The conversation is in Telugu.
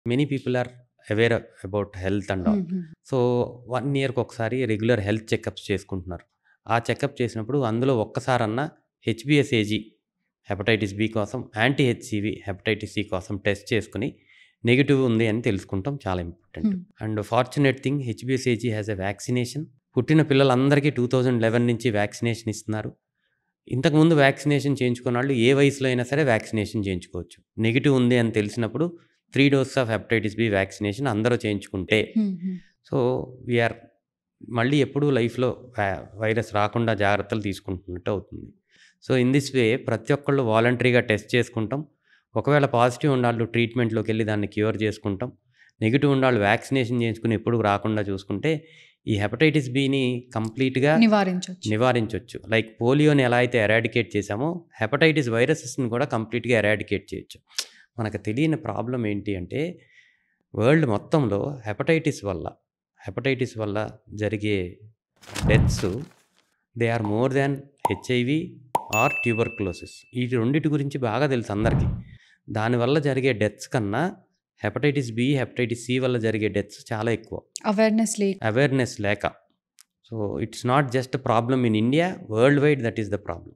Many people are aware about health and all. హుహు. సో 1 ఇయర్‌కి ఒకసారి రెగ్యులర్ హెల్త్ చెకప్స్ చేసుకుంటున్నారు. ఆ చెకప్ చేసినప్పుడు అందులో ఒక్కసారన్నా హెచ్‌బీఎస్ఏజీ హెపటైటిస్ బి కోసం, యాంటీ హెచ్‌సివి హెపటైటిస్ సి కోసం టెస్ట్ చేసుకొని నెగెటివ్ ఉంది అని తెలుసుకుంటాం చాలా important. Hmm. And fortunate thing హెచ్‌బీఎస్ఏజీ హ్యాస్ ఎ వ్యాక్సినేషన్. పుట్టిన పిల్లలందరికీ 2011 నుంచి వ్యాక్సినేషన్ ఇస్తున్నారు. ఇంతకుముందు వ్యాక్సినేషన్ చేయించుకున్నోళ్ళు ఏ వయసులో అయినా సరే వ్యాక్సినేషన్ చేయించుకోవచ్చు. నెగెటివ్ ఉంది అని తెలిసినప్పుడు 3 doses of hepatitis B vaccination అందరూ చేయించుకుంటే హుహు. సో వీఆర్ మళ్ళీ ఎప్పుడూ లైఫ్‌లో వైరస్ రాకుండా జాగ్రత్తలు తీసుకుంటున్నట్టు అవుతుంది. సో ఇన్ దిస్ వే ప్రతి ఒక్కళ్ళు వాలంటరీగా టెస్ట్ చేసుకుంటాం. ఒకవేళ పాజిటివ్ ఉన్నోళ్ళు ట్రీట్మెంట్‌లోకెళ్ళి దాన్ని క్యూర్ చేసుకుంటాం. నెగెటివ్ ఉన్నోళ్ళు వ్యాక్సినేషన్ చేయించుకొని ఎప్పుడు రాకుండా చూసుకుంటే ఈ హెపటైటిస్ బిని కంప్లీట్‌గా నివారించొచ్చు. లైక్ పోలియోని ఎలా అయితే ఎరాడికేట్ చేశామో హెపటైటిస్ వైరసెస్‌ని కూడా కంప్లీట్‌గా ఎరాడికేట్ చేయొచ్చు. మనకు తెలియని ప్రాబ్లమ్ ఏంటి అంటే వరల్డ్ మొత్తంలో హెపటైటిస్ వల్ల జరిగే deaths they are more than HIV or tuberculosis. ఈ రెండిటి గురించి బాగా తెలుసు అందరికీ. దానివల్ల జరిగే డెత్స్ కన్నా హెపటైటిస్ బి, హెపటైటిస్ సి వల్ల జరిగే డెత్స్ చాలా ఎక్కువ. అవేర్‌నెస్ లేక. So it's not just problem in India, world wide that is the problem.